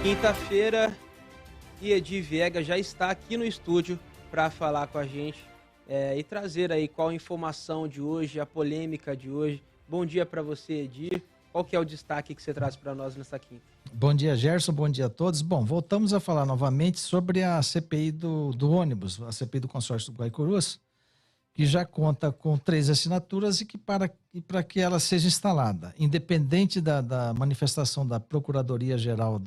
Quinta-feira e Edi Viega já está aqui no estúdio para falar com a gente e trazer aí qual a informação de hoje, a polêmica de hoje. Bom dia para você, Edi. Qual que é o destaque que você traz para nós nessa quinta? Bom dia, Gerson. Bom dia a todos. Bom, voltamos a falar novamente sobre a CPI do ônibus, a CPI do consórcio do Guaicurus, que já conta com 3 assinaturas e que para que ela seja instalada, independente da manifestação da Procuradoria-Geral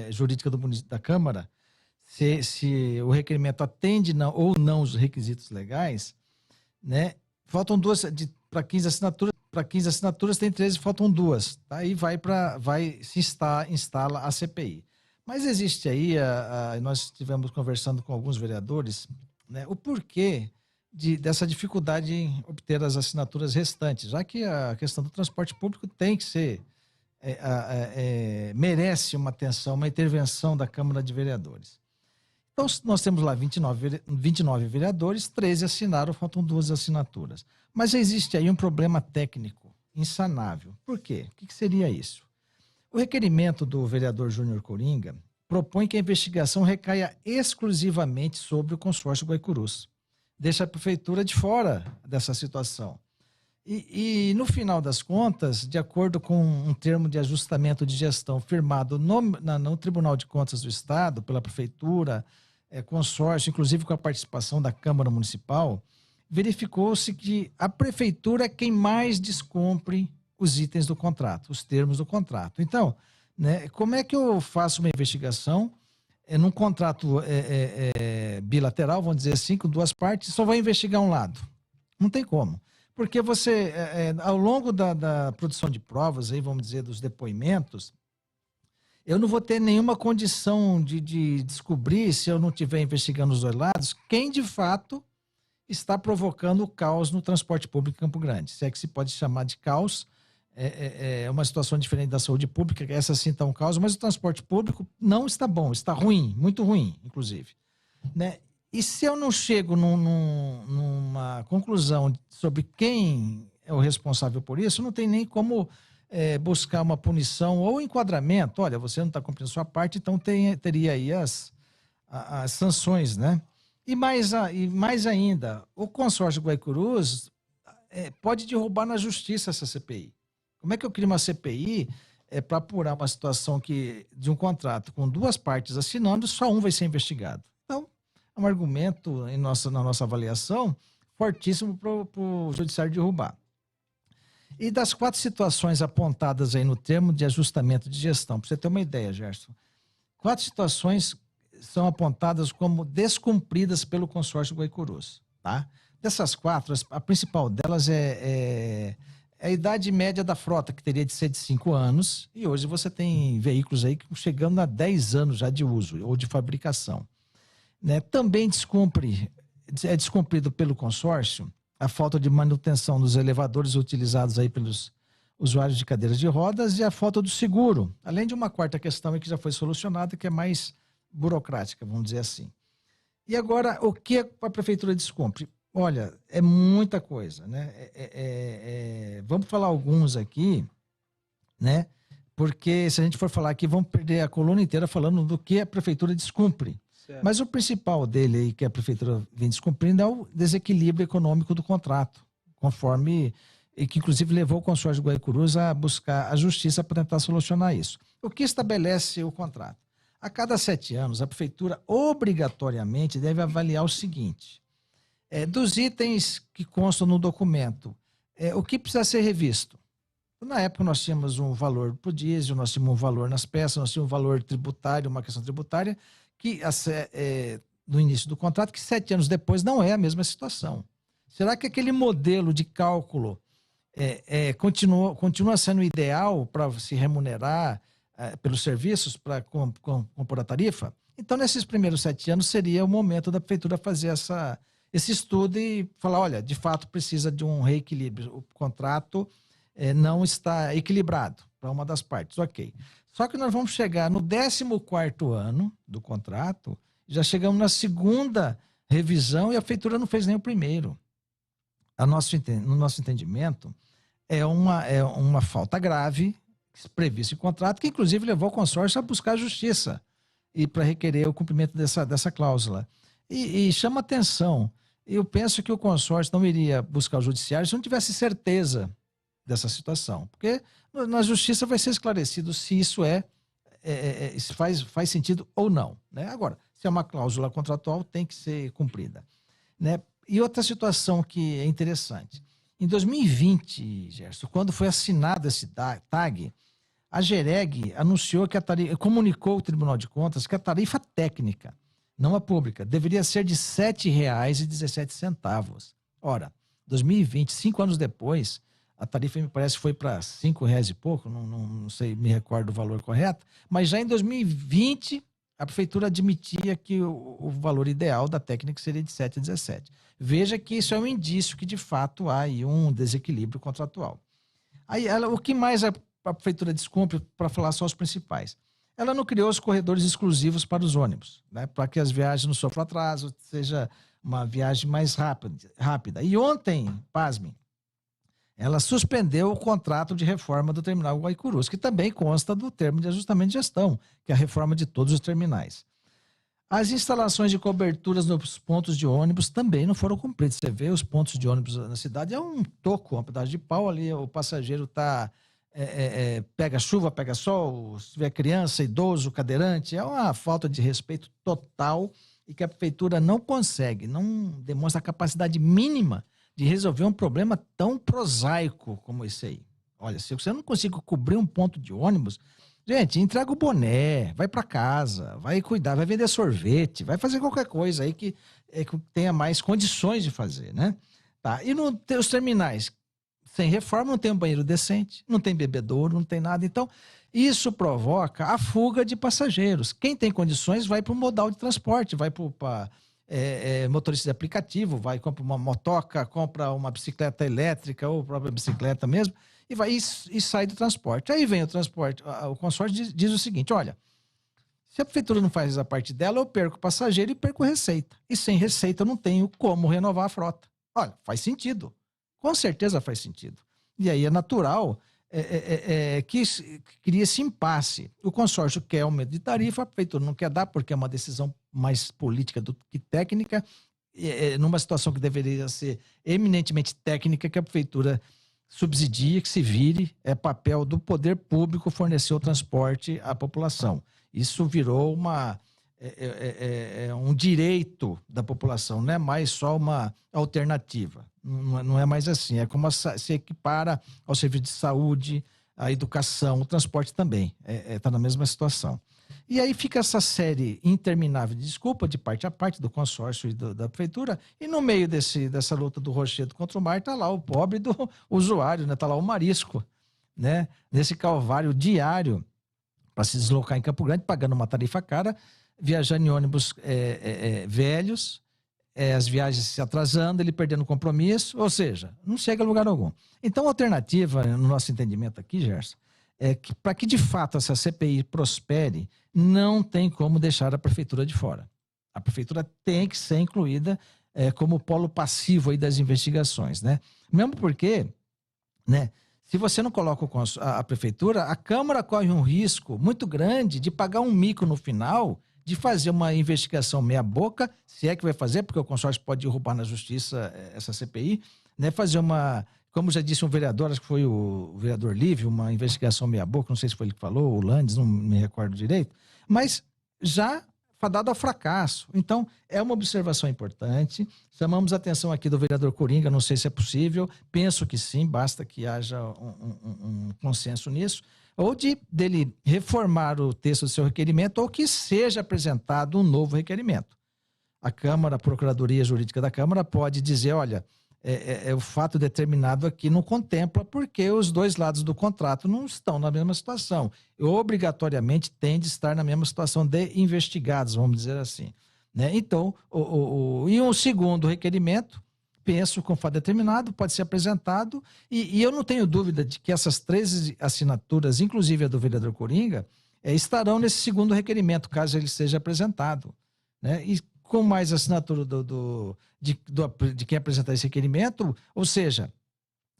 Jurídica da Câmara, se o requerimento atende ou não os requisitos legais, né? Faltam 2 para 15 assinaturas. Para 15 assinaturas tem 13, faltam 2. Tá? Aí instala a CPI. Mas existe aí, nós estivemos conversando com alguns vereadores, né, o porquê dessa dificuldade em obter as assinaturas restantes, já que a questão do transporte público tem que ser, merece uma atenção, uma intervenção da Câmara de Vereadores. Então, nós temos lá 29 vereadores, 13 assinaram, faltam 2 assinaturas. Mas existe aí um problema técnico insanável. Por quê? O que seria isso? O requerimento do vereador Júnior Coringa propõe que a investigação recaia exclusivamente sobre o consórcio Guaicurus. Deixa a prefeitura de fora dessa situação. E no final das contas, de acordo com um termo de ajustamento de gestão firmado no Tribunal de Contas do Estado, pela prefeitura, consórcio, inclusive com a participação da Câmara Municipal, verificou-se que a prefeitura é quem mais descumpre os itens do contrato, os termos do contrato. Então, né, como é que eu faço uma investigação num contrato bilateral, vamos dizer assim, com 2 partes, só vai investigar um lado? Não tem como. Porque você, ao longo da produção de provas, aí, vamos dizer, dos depoimentos, eu não vou ter nenhuma condição de descobrir, se eu não estiver investigando os 2 lados, quem de fato está provocando o caos no transporte público em Campo Grande. Se é que se pode chamar de caos, é uma situação diferente da saúde pública, essa sim está um caos, mas o transporte público não está bom, está ruim, muito ruim, inclusive. Né? E se eu não chego numa conclusão sobre quem é o responsável por isso, não tem nem como buscar uma punição ou enquadramento. Olha, você não está cumprindo sua parte, então teria aí as sanções, né? E mais ainda, o consórcio Guaicurus pode derrubar na justiça essa CPI. Como é que eu crio uma CPI para apurar uma situação de um contrato com 2 partes assinando, só um vai ser investigado? Então, é um argumento, na nossa avaliação, fortíssimo para o judiciário derrubar. E das 4 situações apontadas aí no termo de ajustamento de gestão, para você ter uma ideia, Gerson, 4 situações são apontadas como descumpridas pelo consórcio Guaicurus, tá? Dessas 4, a principal delas é a idade média da frota, que teria de ser de 5 anos, e hoje você tem veículos aí chegando a 10 anos já de uso ou de fabricação. Né? Também é descumprido pelo consórcio a falta de manutenção dos elevadores utilizados aí pelos usuários de cadeiras de rodas e a falta do seguro, além de uma 4ª questão aí que já foi solucionada, que é mais burocrática, vamos dizer assim. E agora, o que a prefeitura descumpre? Olha, é muita coisa, né? Vamos falar alguns aqui, né? Porque se a gente for falar aqui, vamos perder a coluna inteira falando do que a prefeitura descumpre. Certo. Mas o principal dele aí, que a prefeitura vem descumprindo, é o desequilíbrio econômico do contrato, e que inclusive levou o consórcio de Guaicurus a buscar a justiça para tentar solucionar isso. O que estabelece o contrato? A cada 7 anos, a prefeitura obrigatoriamente deve avaliar o seguinte: dos itens que constam no documento, o que precisa ser revisto? Na época nós tínhamos um valor para o diesel, nós tínhamos um valor nas peças, nós tínhamos um valor tributário, uma questão tributária, que no início do contrato, que 7 anos depois não é a mesma situação. Será que aquele modelo de cálculo continua sendo ideal para se remunerar pelos serviços, para compor a tarifa? Então, nesses primeiros 7 anos, seria o momento da prefeitura fazer esse estudo e falar, olha, de fato precisa de um reequilíbrio. O contrato não está equilibrado para uma das partes, ok. Só que nós vamos chegar no 14º ano do contrato, já chegamos na 2ª revisão e a prefeitura não fez nem o primeiro. No nosso entendimento, é uma falta grave previsto em contrato, que inclusive levou o consórcio a buscar a justiça e para requerer o cumprimento dessa cláusula. E chama atenção, eu penso que o consórcio não iria buscar o judiciário se não tivesse certeza dessa situação, porque na justiça vai ser esclarecido se isso se faz sentido ou não, né? Agora, se é uma cláusula contratual, tem que ser cumprida, né? E outra situação que é interessante, em 2020, Gerson, quando foi assinado esse TAG, a Gereg anunciou que comunicou ao Tribunal de Contas que a tarifa técnica, não a pública, deveria ser de R$ 7,17. Ora, 2020, 5 anos depois, a tarifa me parece que foi para R$ 5,00 e pouco, não sei, me recordo o valor correto, mas já em 2020 a prefeitura admitia que o valor ideal da técnica seria de R$ 7,17. Veja que isso é um indício que de fato há aí um desequilíbrio contratual. Aí, o que mais a prefeitura descumpre, para falar só os principais? Ela não criou os corredores exclusivos para os ônibus, né, para que as viagens não sofram atraso, seja uma viagem mais rápida. E ontem, pasmem, ela suspendeu o contrato de reforma do terminal Guaicurus, que também consta do termo de ajustamento de gestão, que é a reforma de todos os terminais. As instalações de coberturas nos pontos de ônibus também não foram cumpridas. Você vê os pontos de ônibus na cidade, é um toco, um pedaço de pau ali, o passageiro pega chuva, pega sol, se tiver criança, idoso, cadeirante, é uma falta de respeito total e que a prefeitura não consegue, não demonstra a capacidade mínima de resolver um problema tão prosaico como esse aí. Olha, se você não consegue cobrir um ponto de ônibus, gente, entrega o boné, vai para casa, vai cuidar, vai vender sorvete, vai fazer qualquer coisa aí que tenha mais condições de fazer, né? Tá. E os terminais, sem reforma, não tem um banheiro decente, não tem bebedouro, não tem nada. Então, isso provoca a fuga de passageiros. Quem tem condições vai para o modal de transporte, vai para motorista de aplicativo, compra uma motoca, compra uma bicicleta elétrica ou própria bicicleta mesmo, e sai do transporte. Aí vem o transporte, o consórcio diz o seguinte, olha, se a prefeitura não faz a parte dela, eu perco passageiro e perco receita. E sem receita eu não tenho como renovar a frota. Olha, faz sentido. Com certeza faz sentido. E aí é natural que cria esse impasse. O consórcio quer aumento de tarifa, a prefeitura não quer dar, porque é uma decisão mais política do que técnica, numa situação que deveria ser eminentemente técnica, que a prefeitura subsidia, que se vire, é papel do poder público fornecer o transporte à população. Isso virou um direito da população, não é mais só uma alternativa. Não é mais assim, é como se equipara ao serviço de saúde, à educação, o transporte também, está na mesma situação. E aí fica essa série interminável de desculpa, de parte a parte, do consórcio e da prefeitura, e no meio dessa luta do Rochedo contra o mar, está lá o pobre do usuário, né? Está lá o marisco, né? Nesse calvário diário, para se deslocar em Campo Grande, pagando uma tarifa cara, viajando em ônibus velhos, as viagens se atrasando, ele perdendo compromisso, ou seja, não chega a lugar algum. Então a alternativa, no nosso entendimento aqui, Gerson, é que para que de fato essa CPI prospere, não tem como deixar a prefeitura de fora. A prefeitura tem que ser incluída como polo passivo aí das investigações, né? Mesmo porque, né, se você não coloca a prefeitura, a Câmara corre um risco muito grande de pagar um mico no final, de fazer uma investigação meia-boca, se é que vai fazer, porque o consórcio pode derrubar na justiça essa CPI, né? Fazer como já disse um vereador, acho que foi o vereador Lívio, uma investigação meia-boca, não sei se foi ele que falou, o Landes, não me recordo direito, mas já fadado ao fracasso. Então, é uma observação importante. Chamamos a atenção aqui do vereador Coringa, não sei se é possível, penso que sim, basta que haja um consenso nisso, ou dele reformar o texto do seu requerimento, ou que seja apresentado um novo requerimento. A Câmara, a Procuradoria Jurídica da Câmara pode dizer, olha, o fato determinado aqui não contempla porque os dois lados do contrato não estão na mesma situação. Obrigatoriamente tem de estar na mesma situação de investigados, vamos dizer assim, né? Então, e um segundo requerimento, penso com fato determinado, pode ser apresentado, e eu não tenho dúvida de que essas 13 assinaturas, inclusive a do vereador Coringa, estarão nesse segundo requerimento, caso ele seja apresentado, né? E com mais assinatura de quem apresentar esse requerimento, ou seja,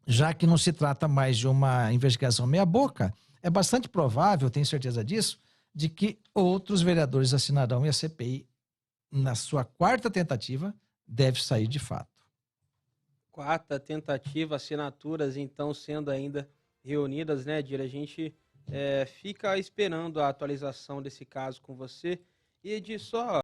já que não se trata mais de uma investigação meia-boca, é bastante provável, tenho certeza disso, de que outros vereadores assinarão e a CPI, na sua quarta tentativa, deve sair de fato. Quarta tentativa, assinaturas então sendo ainda reunidas, né, Edir? A gente fica esperando a atualização desse caso com você. E Edir, só